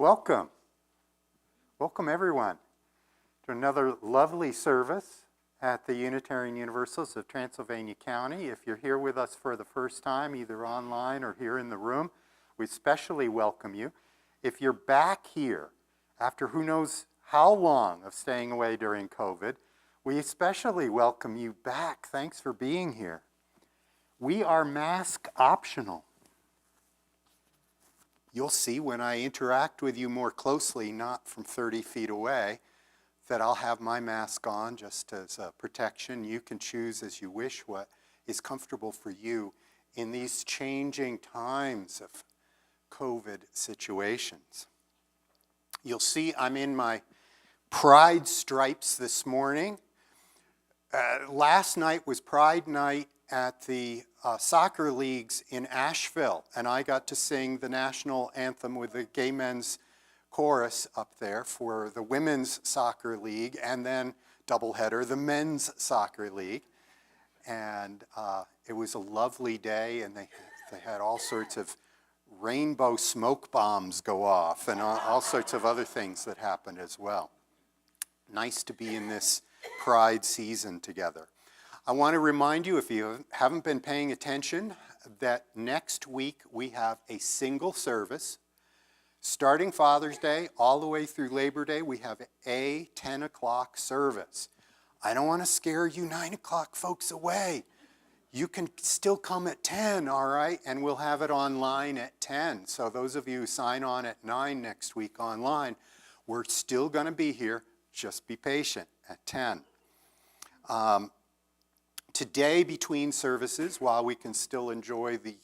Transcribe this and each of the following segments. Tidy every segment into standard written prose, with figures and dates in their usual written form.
Welcome. Welcome everyone to another lovely service at the Unitarian Universalists of Transylvania County. If you're here with us for the first time, either online or here in the room, we especially welcome you. If you're back here after who knows how long of staying away during COVID, we especially welcome you back. Thanks for being here. We are mask optional. You'll see when I interact with you more closely, not from 30 feet away, that I'll have my mask on just as a protection. You can choose as you wish what is comfortable for you in these changing times of COVID situations. You'll see I'm in my pride stripes this morning. Last night was Pride Night at the soccer leagues in Asheville, and I got to sing the national anthem with the gay men's chorus up there for the women's soccer league, and then doubleheader, the men's soccer league. And it was a lovely day, and they had all sorts of rainbow smoke bombs go off and all sorts of other things that happened as well. Nice to be in this Pride season together. I want to remind you, if you haven't been paying attention, that next week we have a single service. Starting Father's Day all the way through Labor Day, we have a 10 o'clock service. I don't want to scare you 9 o'clock folks away. You can still come at 10, all right? And we'll have it online at 10. So those of you who sign on at 9 next week online, we're still going to be here. Just be patient at 10. Today, between services, while we can still enjoy the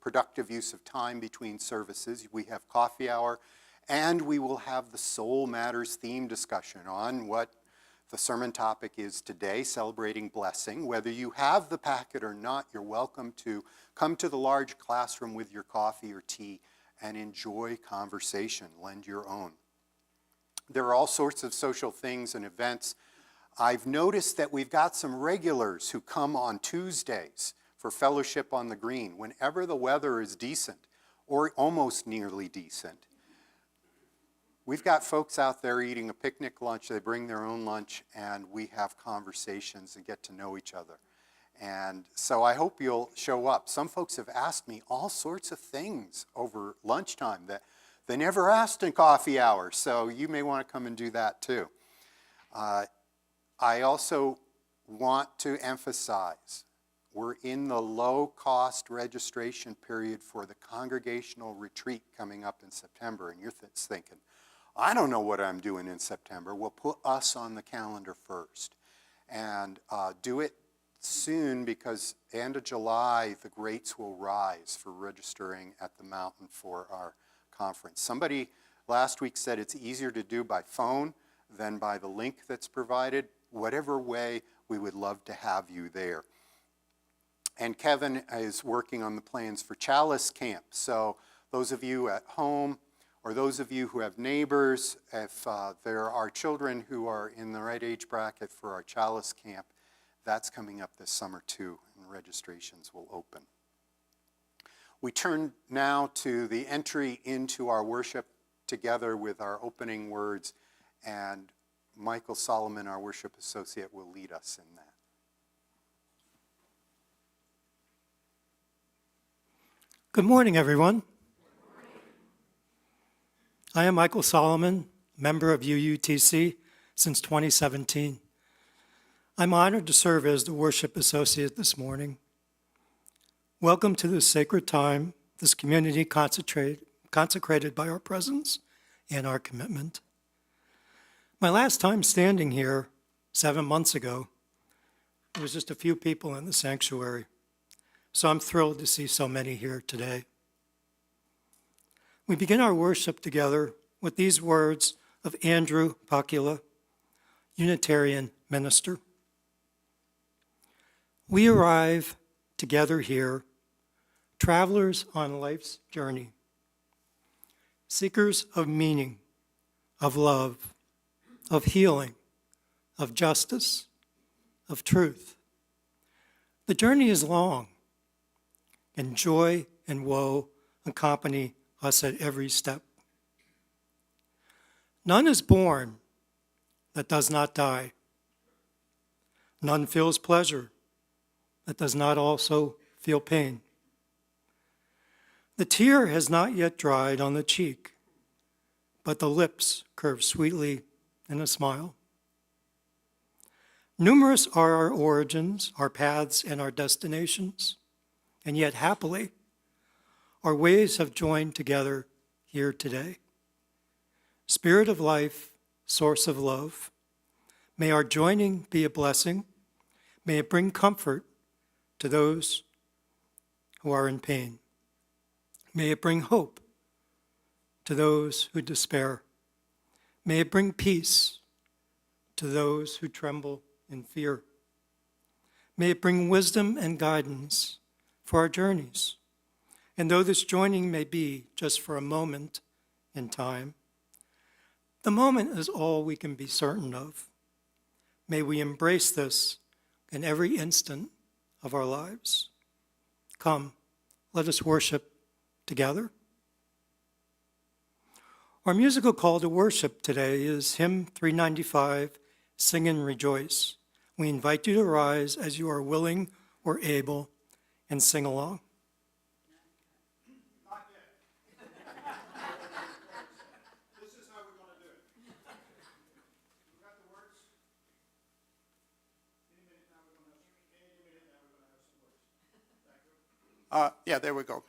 productive use of time between services, we have coffee hour, and we will have the Soul Matters theme discussion on what the sermon topic is today, celebrating blessing. Whether you have the packet or not, you're welcome to come to the large classroom with your coffee or tea and enjoy conversation, lend your own. There are all sorts of social things and events. I've noticed that we've got some regulars who come on Tuesdays for Fellowship on the Green whenever the weather is decent or almost nearly decent. We've got folks out there eating a picnic lunch. They bring their own lunch, and we have conversations and get to know each other. And so I hope you'll show up. Some folks have asked me all sorts of things over lunchtime that they never asked in coffee hour, so you may want to come and do that too. I also want to emphasize we're in the low-cost registration period for the congregational retreat coming up in September, and you're thinking, I don't know what I'm doing in September. Well, put us on the calendar first, and do it soon, because end of July, the rates will rise for registering at the mountain for our conference. Somebody last week said it's easier to do by phone than by the link that's provided. Whatever way, we would love to have you there. And Kevin is working on the plans for Chalice Camp. So those of you at home, or those of you who have neighbors, if there are children who are in the right age bracket for our Chalice Camp, that's coming up this summer too, and registrations will open. We turn now to the entry into our worship together with our opening words, and Michael Solomon, our worship associate, will lead us in that. Good morning, everyone. I am Michael Solomon, member of UUTC since 2017. I'm honored to serve as the worship associate this morning. Welcome to this sacred time, this community consecrated by our presence and our commitment. My last time standing here 7 months ago, there was just a few people in the sanctuary, so I'm thrilled to see so many here today. We begin our worship together with these words of Andrew Pacula, Unitarian minister. We arrive together here, travelers on life's journey, seekers of meaning, of love, of healing, of justice, of truth. The journey is long, and joy and woe accompany us at every step. None is born that does not die. None feels pleasure that does not also feel pain. The tear has not yet dried on the cheek, but the lips curve sweetly in a smile. Numerous are our origins, our paths, and our destinations, and yet happily, our ways have joined together here today. Spirit of life, source of love, may our joining be a blessing. May it bring comfort to those who are in pain. May it bring hope to those who despair. May it bring peace to those who tremble in fear. May it bring wisdom and guidance for our journeys. And though this joining may be just for a moment in time, the moment is all we can be certain of. May we embrace this in every instant of our lives. Come, let us worship together. Our musical call to worship today is hymn 395, Sing and Rejoice. We invite you to rise as you are willing or able and sing along. Not yet. This is how we're going to do it. We got the words. Any minute now we're going to have some words. Thank you. Yeah, there we go.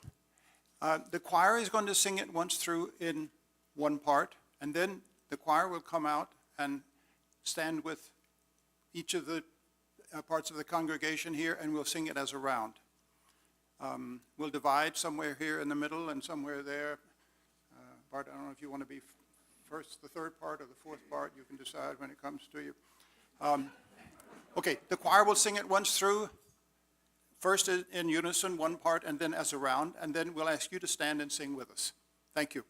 The choir is going to sing it once through in one part, and then the choir will come out and stand with each of the parts of the congregation here, and we'll sing it as a round. We'll divide somewhere here in the middle and somewhere there. Bart, I don't know if you want to be first, the third part, or the fourth part. You can decide when it comes to you. Okay, the choir will sing it once through, first in unison, one part, and then as a round, and then we'll ask you to stand and sing with us. Thank you.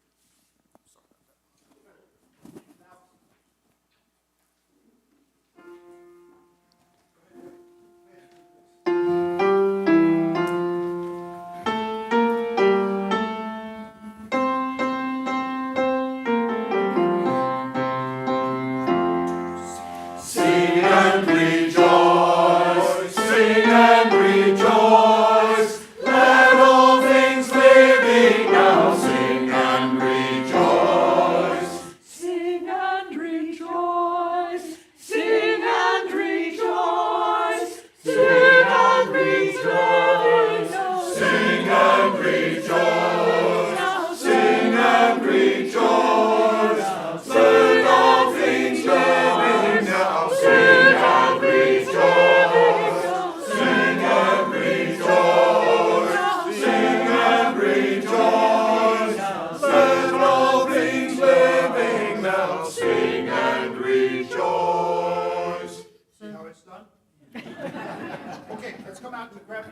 Okay, let's come out and grab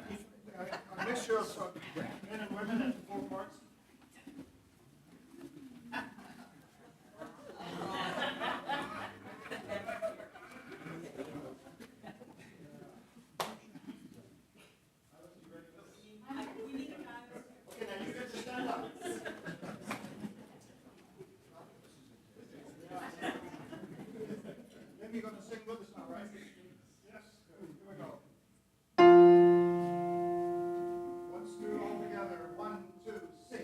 a mixture of men and women in four parts. Okay, now you get to stand up. Then you're going to sing with us now, right? Yes, good. Here we go. Once through all together. 1, 2, 6.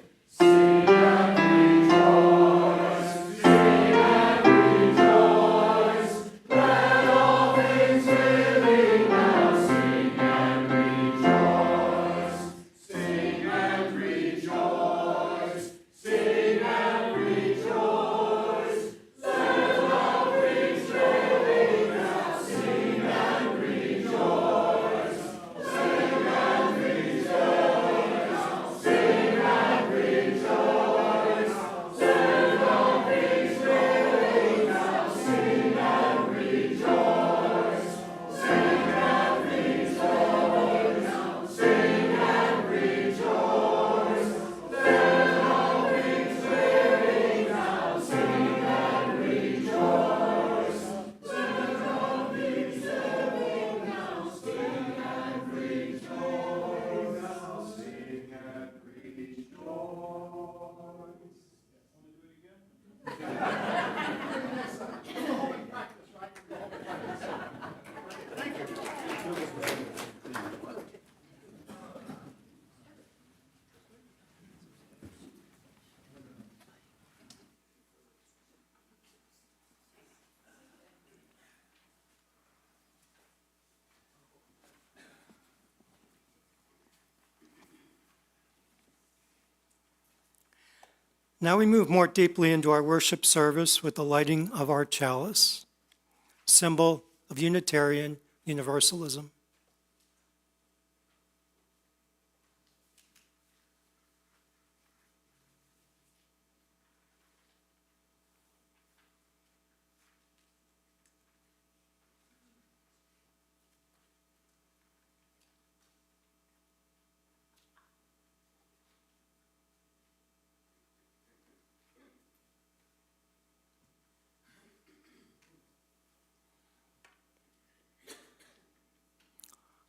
Now we move more deeply into our worship service with the lighting of our chalice, symbol of Unitarian Universalism.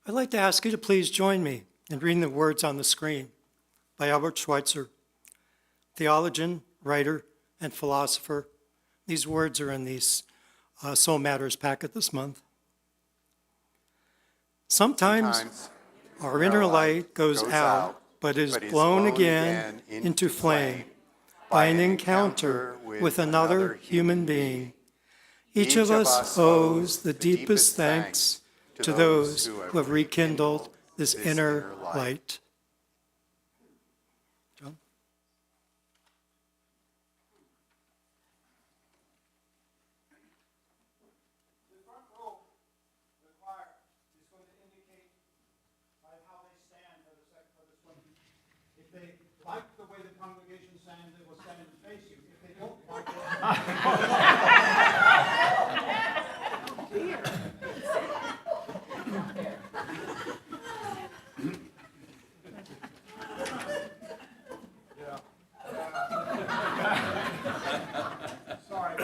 I'd like to ask you to please join me in reading the words on the screen by Albert Schweitzer, theologian, writer, and philosopher. These words are in the Soul Matters packet this month. Sometimes our inner light goes out, but is blown again into flame by an encounter with another human being. Each of us owes the deepest thanks to those who have rekindled this inner light. John? The front row, the choir, is going to indicate by how they stand for this one. If they like the way the congregation stands, they will stand and face you. If they don't like it, sorry.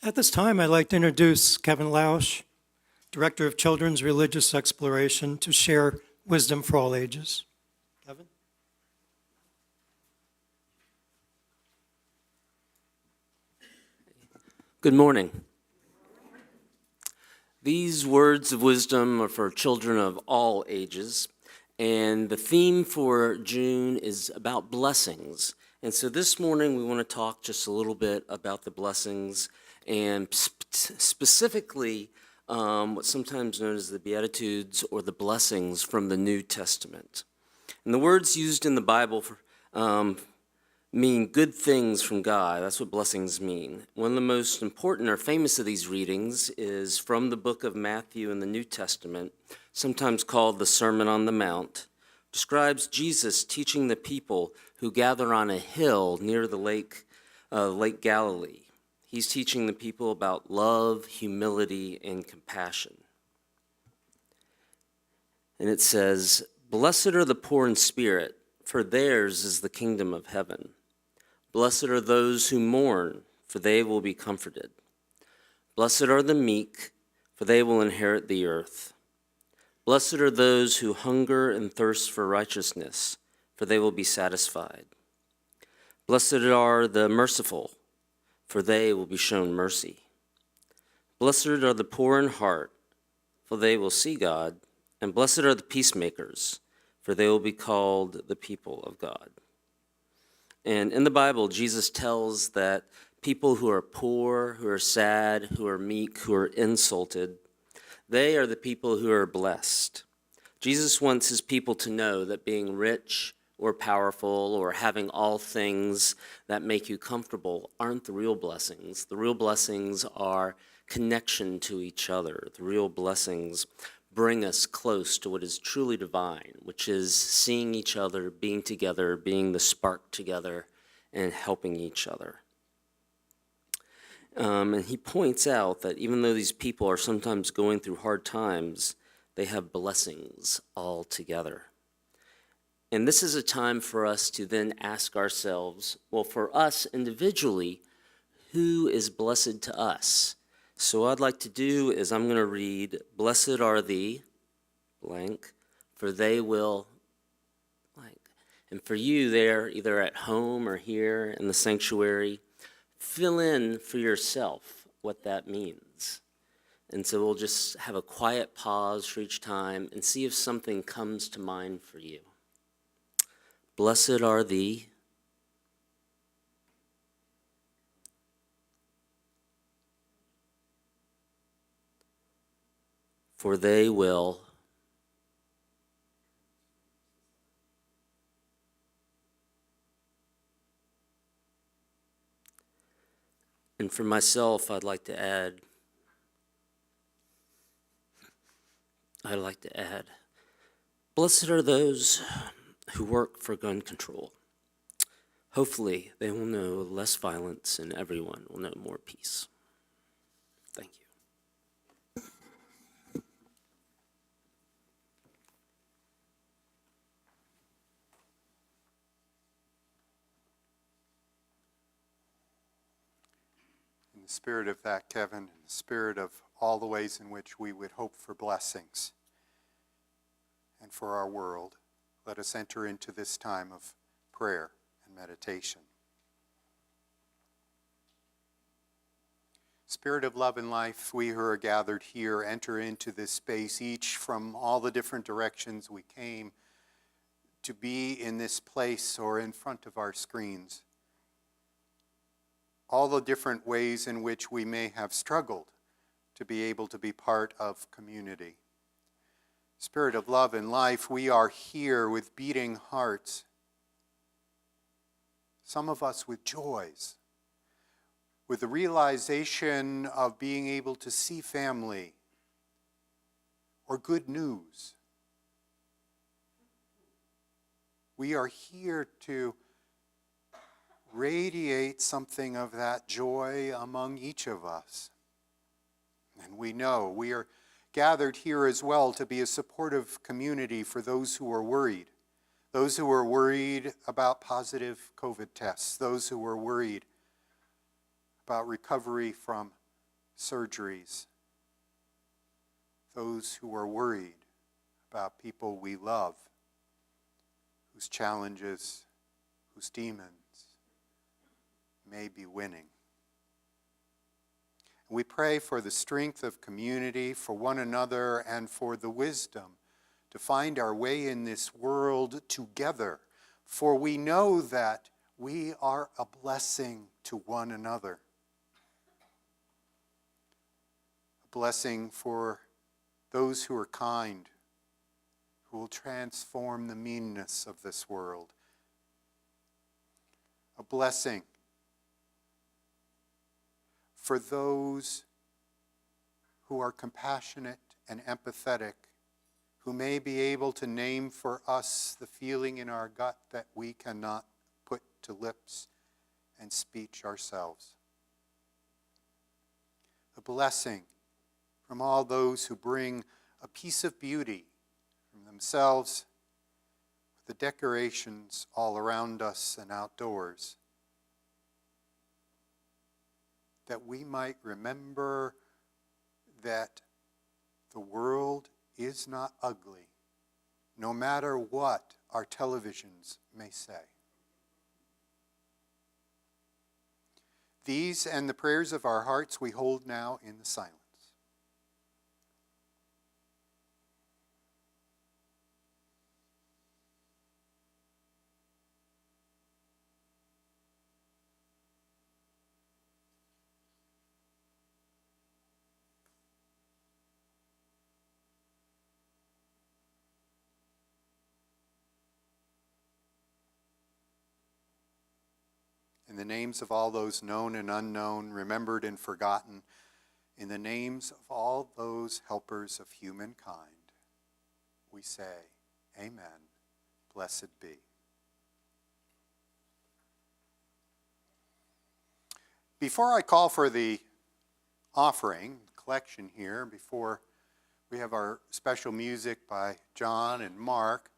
At this time, I'd like to introduce Kevin Lausch, Director of Children's Religious Exploration, to share wisdom for all ages. Kevin? Good morning. These words of wisdom are for children of all ages, and the theme for June is about blessings. And so this morning we want to talk just a little bit about the blessings and specifically what's sometimes known as the Beatitudes or the blessings from the New Testament. And the words used in the Bible for, mean good things from God. That's what blessings mean. One of the most important or famous of these readings is from the book of Matthew in the New Testament, sometimes called the Sermon on the Mount. Describes Jesus teaching the people who gather on a hill near the lake Galilee. He's teaching the people about love, humility, and compassion. And it says, "Blessed are the poor in spirit, for theirs is the kingdom of heaven. Blessed are those who mourn, for they will be comforted. Blessed are the meek, for they will inherit the earth. Blessed are those who hunger and thirst for righteousness, for they will be satisfied. Blessed are the merciful, for they will be shown mercy. Blessed are the poor in heart, for they will see God. And blessed are the peacemakers, for they will be called the people of God." And in the Bible, Jesus tells that people who are poor, who are sad, who are meek, who are insulted, they are the people who are blessed. Jesus wants his people to know that being rich or powerful or having all things that make you comfortable aren't the real blessings. The real blessings are connection to each other. The real blessings bring us close to what is truly divine, which is seeing each other, being together, being the spark together, and helping each other. And he points out that even though these people are sometimes going through hard times, they have blessings all together. And this is a time for us to then ask ourselves, well, for us individually, who is blessed to us? So what I'd like to do is I'm going to read, "Blessed are the blank, for they will blank." And for you there, either at home or here in the sanctuary, fill in for yourself what that means. And so we'll just have a quiet pause for each time and see if something comes to mind for you. Blessed are the, for they will, and for myself, I'd like to add, blessed are those who work for gun control. Hopefully, they will know less violence and everyone will know more peace. Thank you. In the spirit of that, Kevin, in the spirit of all the ways in which we would hope for blessings and for our world, let us enter into this time of prayer and meditation. Spirit of love and life, we who are gathered here enter into this space, each from all the different directions we came to be in this place or in front of our screens. All the different ways in which we may have struggled to be able to be part of community. Spirit of love and life, we are here with beating hearts, some of us with joys, with the realization of being able to see family or good news. We are here to radiate something of that joy among each of us. And we know we are gathered here as well to be a supportive community for those who are worried about positive COVID tests, those who are worried about recovery from surgeries, those who are worried about people we love, whose challenges, whose demons may be winning. We pray for the strength of community, for one another, and for the wisdom to find our way in this world together, for we know that we are a blessing to one another. A blessing for those who are kind, who will transform the meanness of this world. A blessing for those who are compassionate and empathetic, who may be able to name for us the feeling in our gut that we cannot put to lips and speech ourselves. the blessing from all those who bring a piece of beauty from themselves, the decorations all around us and outdoors, that we might remember that the world is not ugly, no matter what our televisions may say. These and the prayers of our hearts we hold now in the silence. In the names of all those known and unknown, remembered and forgotten, in the names of all those helpers of humankind, we say, Amen, blessed be. Before I call for the offering, collection here, before we have our special music by John and Mark,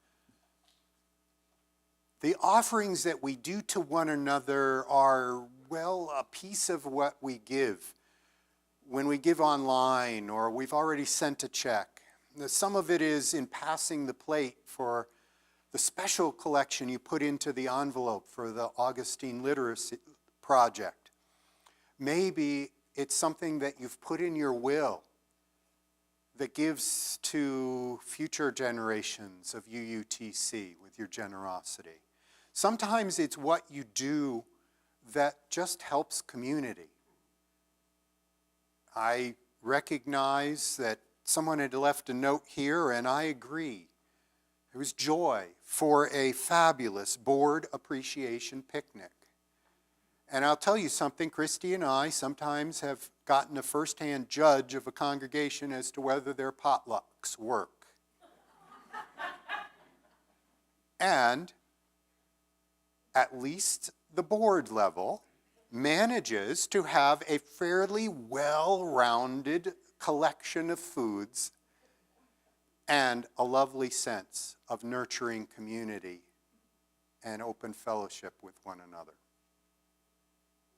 the offerings that we do to one another are, well, a piece of what we give. When we give online or we've already sent a check, some of it is in passing the plate for the special collection you put into the envelope for the Augustine Literacy Project. Maybe it's something that you've put in your will that gives to future generations of UUTC with your generosity. Sometimes it's what you do that just helps community. I recognize that someone had left a note here, and I agree. It was joy for a fabulous board appreciation picnic. And I'll tell you something, Christy and I sometimes have gotten a first-hand judge of a congregation as to whether their potlucks work. And at least the board level manages to have a fairly well-rounded collection of foods and a lovely sense of nurturing community and open fellowship with one another.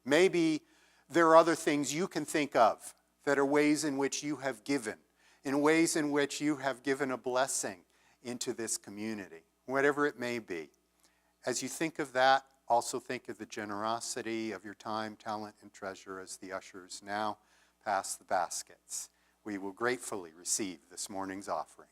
Maybe there are other things you can think of that are ways in which you have given, in ways in which you have given a blessing into this community, whatever it may be. As you think of that, also think of the generosity of your time, talent, and treasure as the ushers now pass the baskets. We will gratefully receive this morning's offering.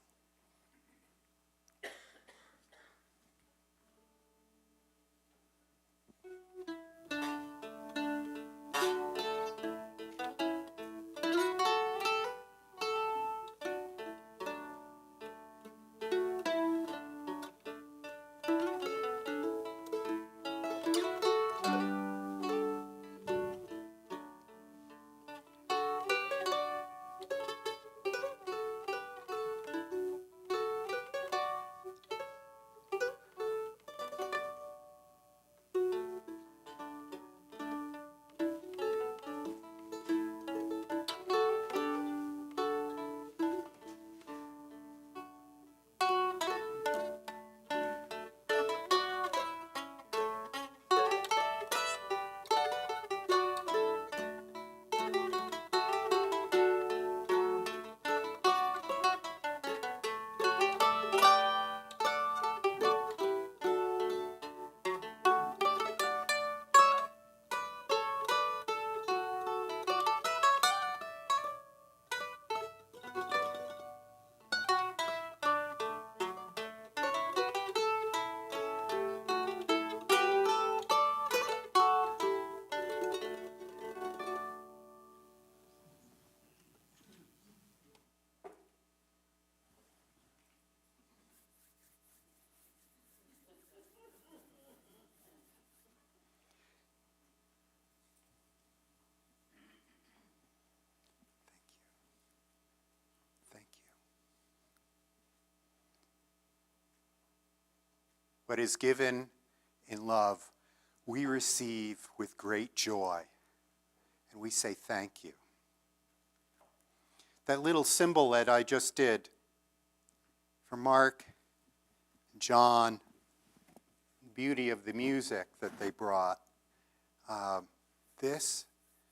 Thank you. What is given in love, we receive with great joy, and we say thank you. that little symbol that I just did for Mark, John, beauty of the music that they brought.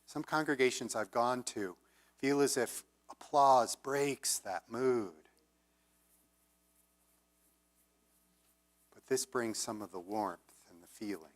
Some congregations I've gone to feel as if applause breaks that mood. But this brings some of the warmth and the feeling.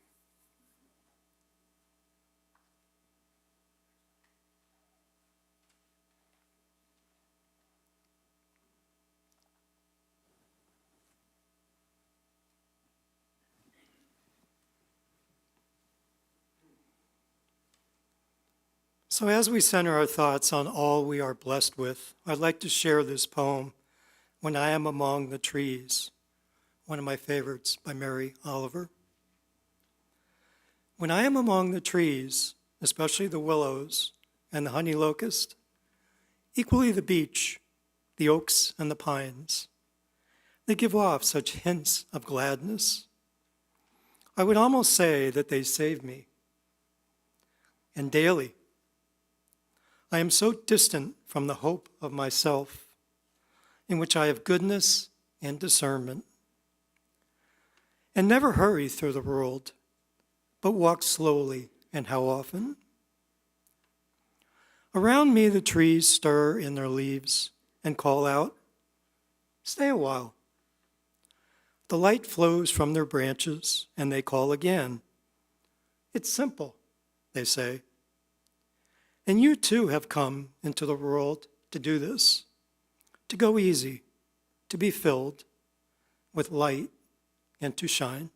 So as we center our thoughts on all we are blessed with, I'd like to share this poem, When I Am Among the Trees, one of my favorites by Mary Oliver. When I am among the trees, especially the willows and the honey locust, equally the beech, the oaks and the pines, they give off such hints of gladness. I would almost say that they save me. And daily, I am so distant from the hope of myself, in which I have goodness and discernment, and never hurry through the world, but walk slowly, and how often? Around me the trees stir in their leaves and call out, "Stay a while." The light flows from their branches, and they call again. "It's simple," they say. And you too have come into the world to do this, to go easy, to be filled with light and to shine.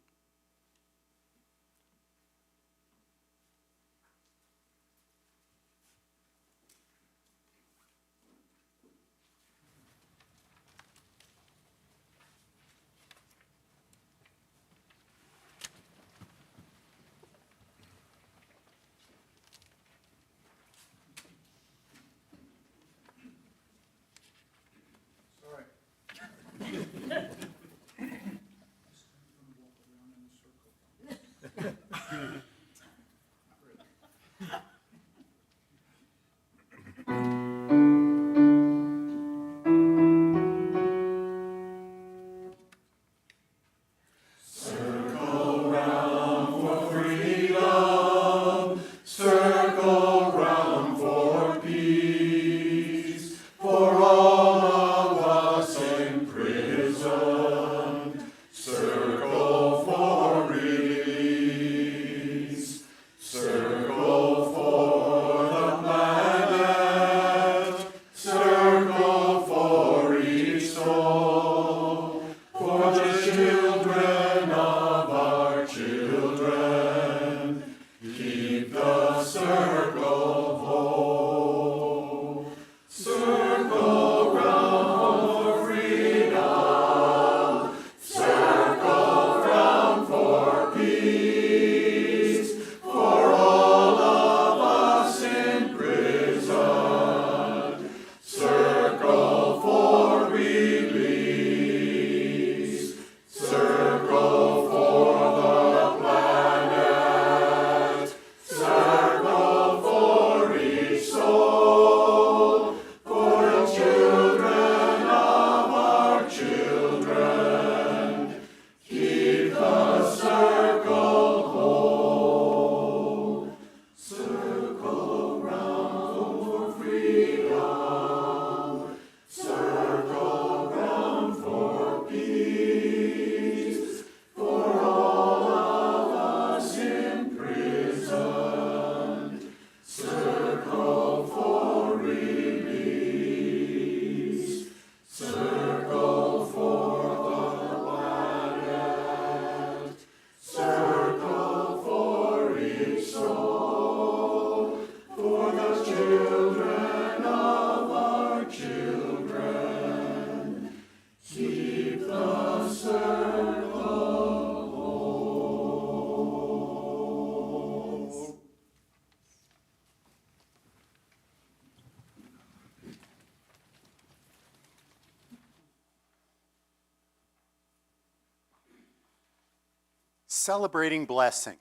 Celebrating blessing.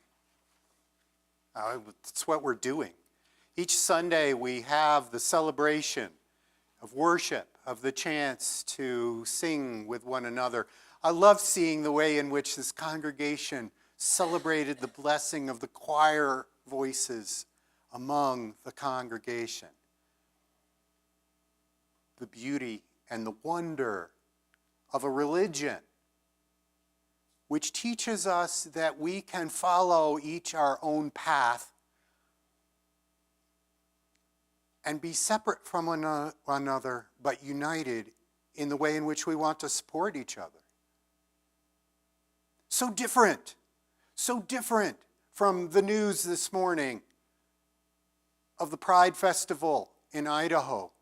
That's what we're doing. Each Sunday we have the celebration of worship, of the chance to sing with one another. I love seeing the way in which this congregation celebrated the blessing of the choir voices among the congregation. The beauty and the wonder of a religion which teaches us that we can follow each our own path and be separate from one another, but united in the way in which we want to support each other. So different from the news this morning of the Pride Festival in Idaho,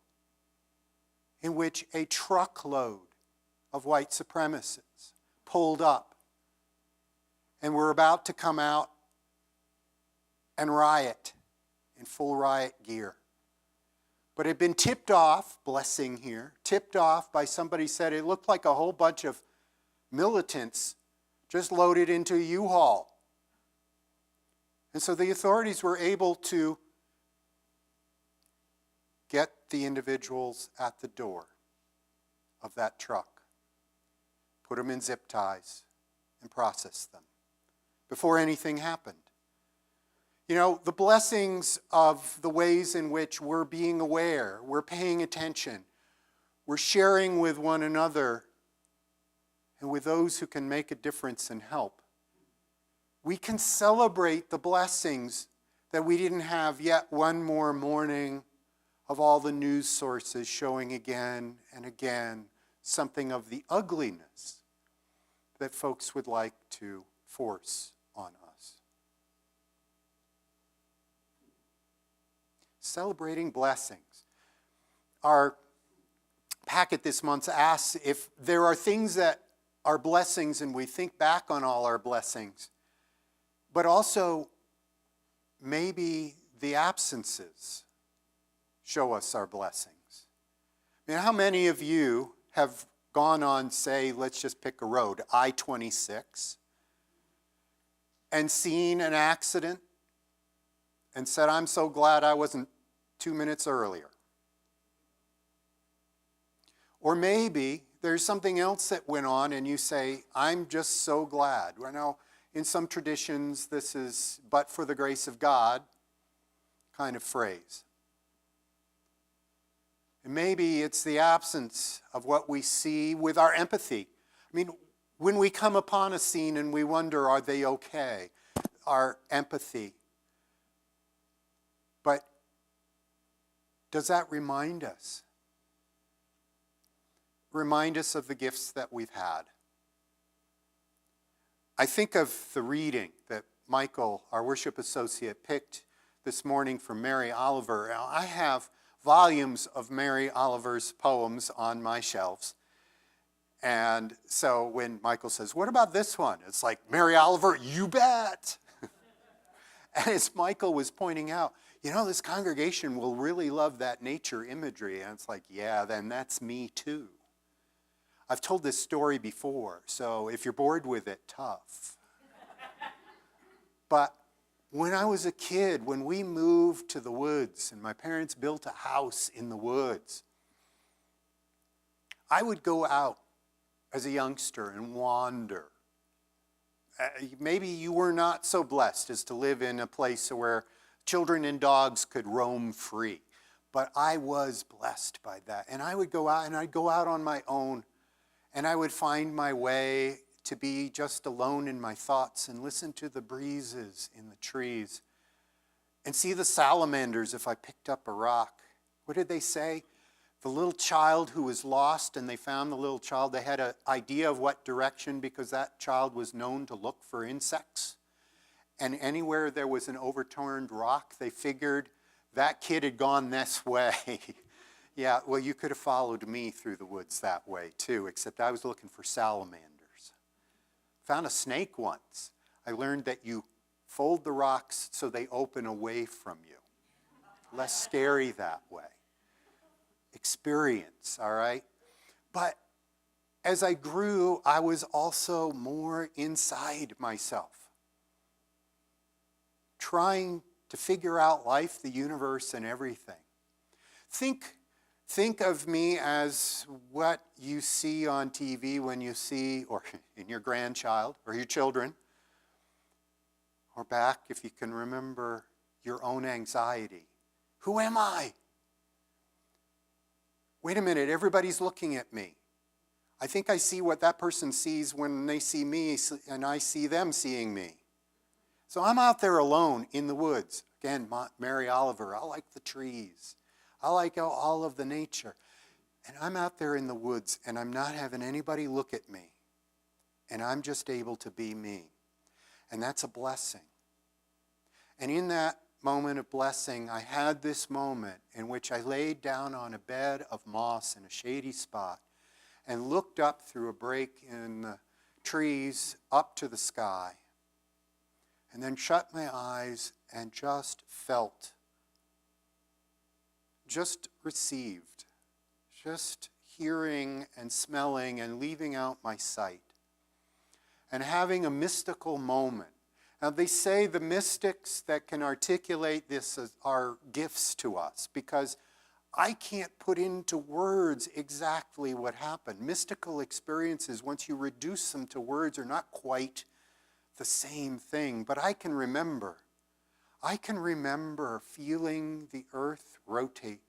in which a truckload of white supremacists pulled up and were about to come out and riot in full riot gear. But it had been tipped off, blessing here, tipped off by somebody said it looked like a whole bunch of militants just loaded into a U-Haul. And so the authorities were able to get the individuals at the door of that truck, put them in zip ties, and process them before anything happened. You know, the blessings of the ways in which we're being aware, we're paying attention, we're sharing with one another and with those who can make a difference and help. We can celebrate the blessings that we didn't have yet one more morning of all the news sources showing again and again something of the ugliness that folks would like to force on us. Celebrating blessings. Our packet this month asks if there are things that are blessings and we think back on all our blessings, but also maybe the absences show us our blessings. I mean, how many of you have gone on, say, let's just pick a road, I-26, and seen an accident and said, I'm so glad I wasn't 2 minutes earlier? Or maybe there's something else that went on and you say, I'm just so glad. Well, now, in some traditions, this is but for the grace of God kind of phrase. And maybe it's the absence of what we see with our empathy. I mean, when we come upon a scene and we wonder, are they okay? Our empathy. But does that remind us? Remind us of the gifts that we've had. I think of the reading that Michael, our worship associate, picked this morning from Mary Oliver. Now, I have volumes of Mary Oliver's poems on my shelves. And so when Michael says, what about this one? It's like, Mary Oliver, you bet. And as Michael was pointing out, you know, this congregation will really love that nature imagery. And it's like, yeah, then that's me too. I've told this story before, so if you're bored with it, tough. But when I was a kid, when we moved to the woods and my parents built a house in the woods, I would go out as a youngster and wander. Maybe you were not so blessed as to live in a place where children and dogs could roam free, but I was blessed by that. And I would go out, and I'd go out on my own, and I would find my way to be just alone in my thoughts and listen to the breezes in the trees and see the salamanders if I picked up a rock. What did they say? The little child who was lost, and they found the little child. They had an idea of what direction because that child was known to look for insects. And anywhere there was an overturned rock, they figured that kid had gone this way. Yeah, well, you could have followed me through the woods that way too, except I was looking for salamanders. Found a snake once. I learned that you fold the rocks so they open away from you. Less scary that way. Experience, all right? But as I grew, I was also more inside myself, trying to figure out life, the universe, and everything. Think Think of me as what you see on TV when you see, or in your grandchild, or your children, or back if you can remember your own anxiety. Who am I? Wait a minute, everybody's looking at me. I think I see what that person sees when they see me, and I see them seeing me. So I'm out there alone in the woods. Again, Mary Oliver, I like the trees. I like all of the nature. And I'm out there in the woods, and I'm not having anybody look at me. And I'm just able to be me. And that's a blessing. And in that moment of blessing, I had this moment in which I laid down on a bed of moss in a shady spot and looked up through a break in the trees up to the sky, and then shut my eyes and just felt, just received, just hearing and smelling and leaving out my sight, and having a mystical moment. Now, they say the mystics that can articulate this are gifts to us, because I can't put into words exactly what happened. Mystical experiences, once you reduce them to words, are not quite the same thing. But I can remember feeling the earth rotate.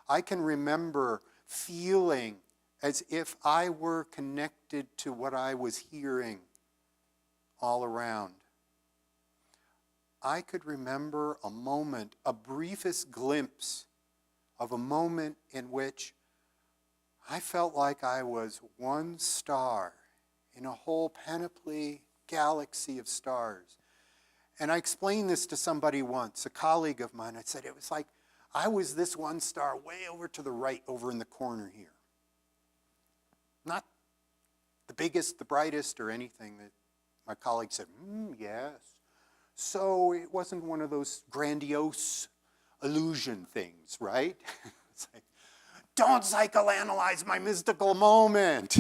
I can remember feeling as if I were connected to what I was hearing all around. I could remember a moment, a briefest glimpse of a moment in which I felt like I was one star in a whole panoply galaxy of stars. And I explained this to somebody once, a colleague of mine. I said it was like I was this one star way over to the right, over in the corner here. Not the biggest, the brightest, or anything. That my colleague said, yes. So it wasn't one of those grandiose illusion things, right? It's like, don't psychoanalyze my mystical moment.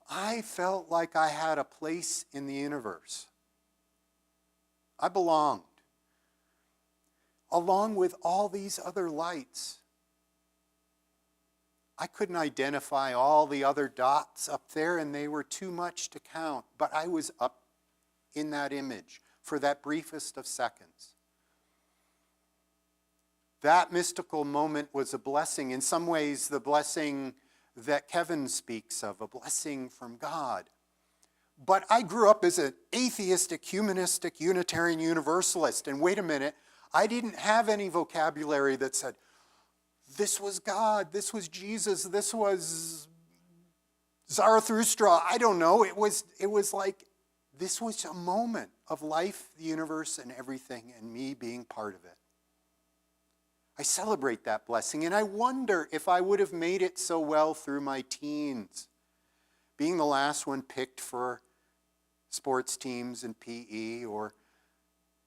I felt like I had a place in the universe. I belonged, along with all these other lights. I couldn't identify all the other dots up there, and they were too much to count, but I was up in that image for that briefest of seconds. That mystical moment was a blessing. In some ways, the blessing that Kevin speaks of, a blessing from God. But I grew up as an atheistic, humanistic, Unitarian Universalist. And wait a minute, I didn't have any vocabulary that said, this was God, this was Jesus, this was Zarathustra. I don't know. It was like, this was a moment of life, the universe, and everything, and me being part of it. I celebrate that blessing, and I wonder if I would have made it so well through my teens, being the last one picked for sports teams and PE, or,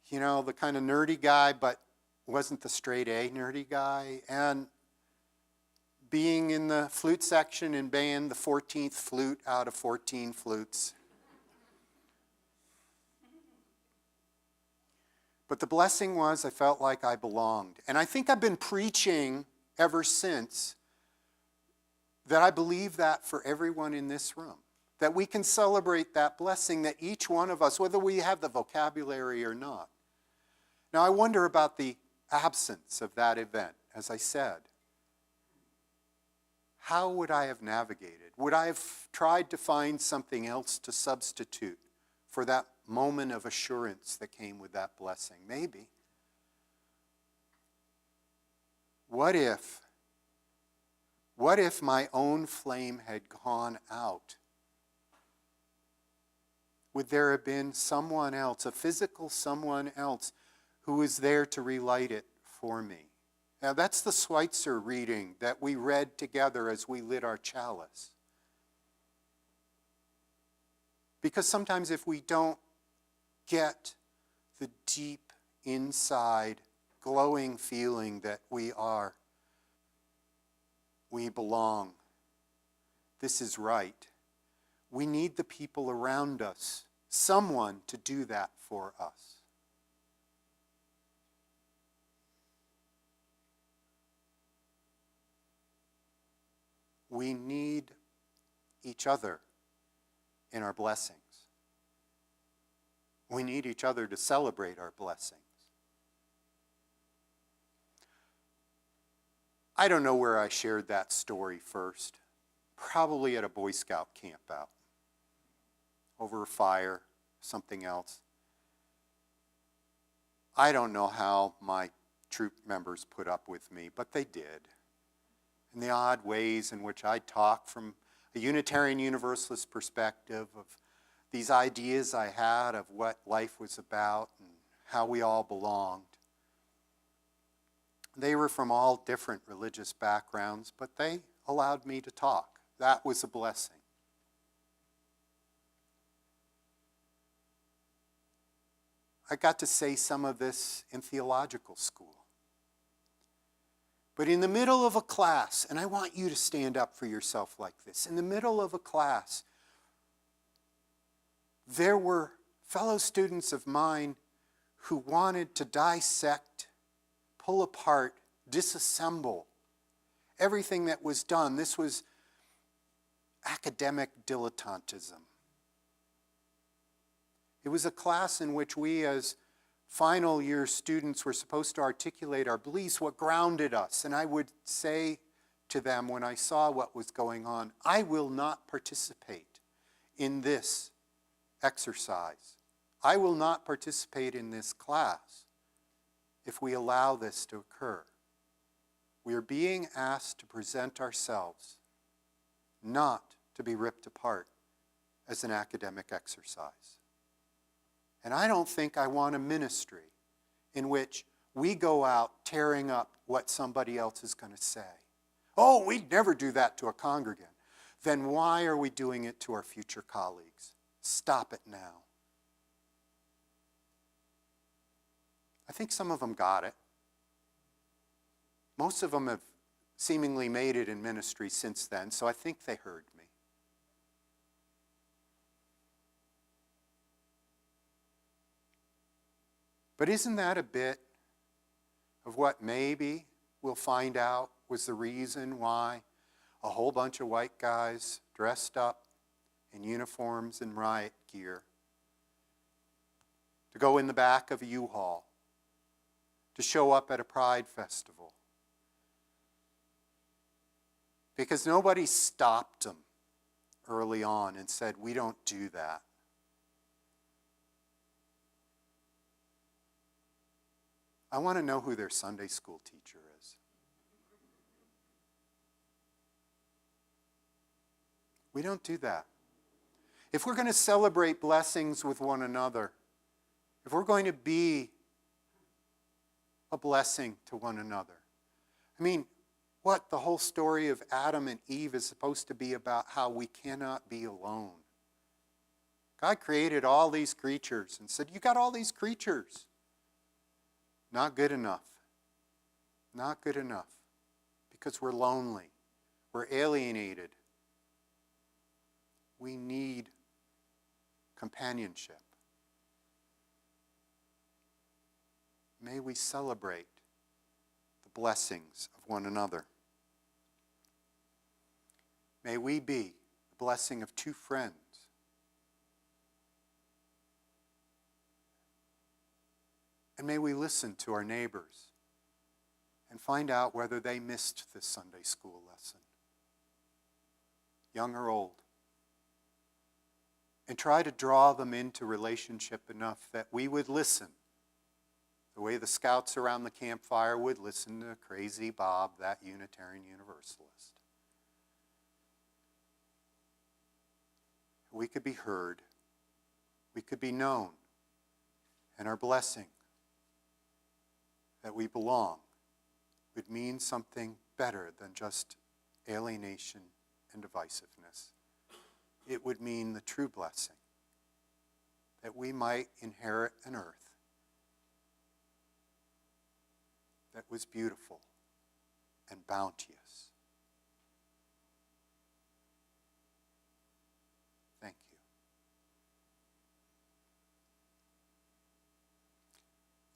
the kind of nerdy guy, but wasn't the straight A nerdy guy, and being in the flute section in band, the 14th flute out of 14 flutes. But the blessing was I felt like I belonged. And I think I've been preaching ever since that I believe that for everyone in this room. That we can celebrate that blessing, that each one of us, whether we have the vocabulary or not. Now I wonder about the absence of that event, as I said. How would I have navigated? Would I have tried to find something else to substitute for that moment of assurance that came with that blessing? Maybe. What if my own flame had gone out? Would there have been someone else, a physical someone else, who was there to relight it for me? Now that's the Schweitzer reading that we read together as we lit our chalice. Because sometimes if we don't get the deep inside glowing feeling that we belong, this is right, we need the people around us, someone to do that for us. we need each other in our blessings. We need each other to celebrate our blessings. I don't know where I shared that story first. Probably at a Boy Scout camp out. Over a fire, something else. I don't know how my troop members put up with me, but they did. In the odd ways in which I talk from a Unitarian Universalist perspective of these ideas I had of what life was about and how we all belonged. They were from all different religious backgrounds, but they allowed me to talk. That was a blessing. I got to say some of this in theological school. But in the middle of a class, and I want you to stand up for yourself like this, in the middle of a class, there were fellow students of mine who wanted to dissect, pull apart, disassemble everything that was done. This was academic dilettantism. It was a class in which we as final year students were supposed to articulate our beliefs, what grounded us. And I would say to them when I saw what was going on, I will not participate in this exercise. I will not participate in this class if we allow this to occur. We are being asked to present ourselves, not to be ripped apart as an academic exercise. And I don't think I want a ministry in which we go out tearing up what somebody else is going to say. Oh, we'd never do that to a congregant. Then why are we doing it to our future colleagues? Stop it now. I think some of them got it. Most of them have seemingly made it in ministry since then, so I think they heard me. But isn't that a bit of what maybe we'll find out was the reason why a whole bunch of white guys dressed up in uniforms and riot gear to go in the back of a U-Haul, to show up at a pride festival? Because nobody stopped them early on and said, we don't do that. I want to know who their Sunday school teacher is. We don't do that. If we're going to celebrate blessings with one another, if we're going to be a blessing to one another, I mean, what the whole story of Adam and Eve is supposed to be about, how we cannot be alone. God created all these creatures and said, you got all these creatures. Not good enough. Not good enough. Because we're lonely. We're alienated. We need companionship. May we celebrate the blessings of one another. May we be the blessing of two friends. And may we listen to our neighbors and find out whether they missed this Sunday school lesson, young or old. And try to draw them into relationship enough that we would listen, the way the scouts around the campfire would listen to Crazy Bob, that Unitarian Universalist. We could be heard, we could be known, and our blessing that we belong would mean something better than just alienation and divisiveness. It would mean the true blessing, that we might inherit an earth that was beautiful and bounteous. Thank you.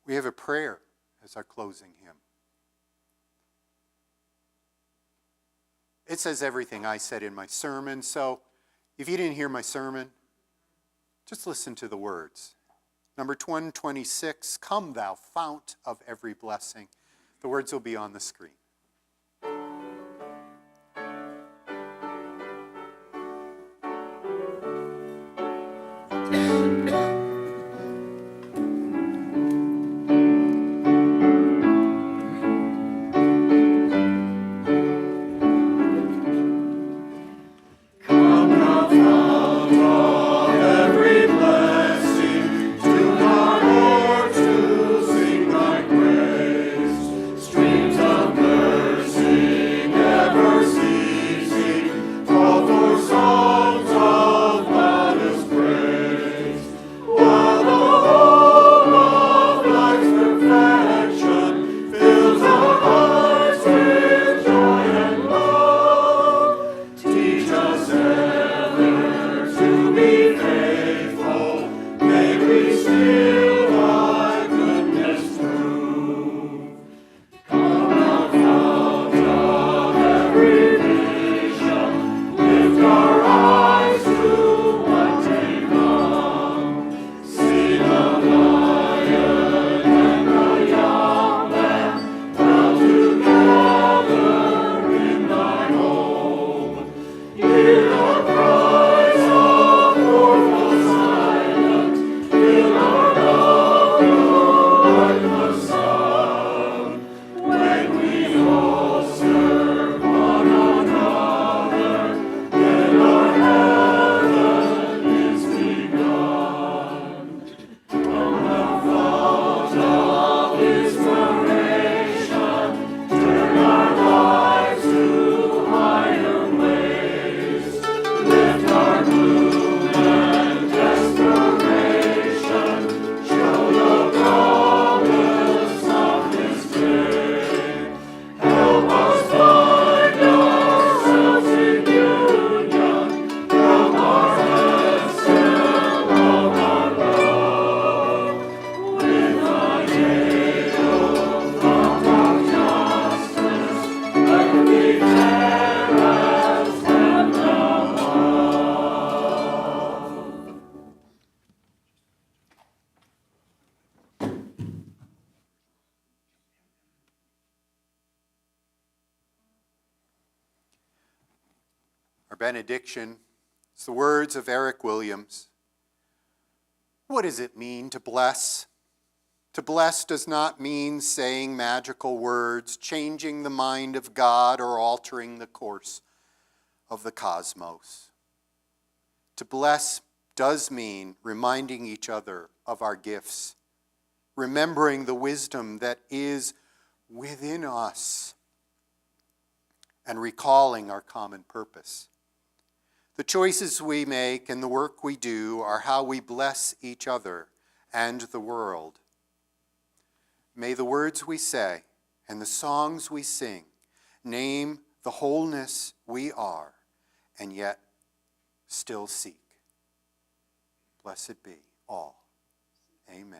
We have a prayer as our closing hymn. It says everything I said in my sermon, so if you didn't hear my sermon, just listen to the words. Number 126, come thou fount of every blessing. The words will be on the screen. Our benediction is the words of Eric Williams. What does it mean to bless? To bless does not mean saying magical words, changing the mind of God, or altering the course of the cosmos. To bless does mean reminding each other of our gifts, remembering the wisdom that is within us, and recalling our common purpose. The choices we make and the work we do are how we bless each other and the world. May the words we say and the songs we sing name the wholeness we are and yet still seek. Blessed be all. Amen.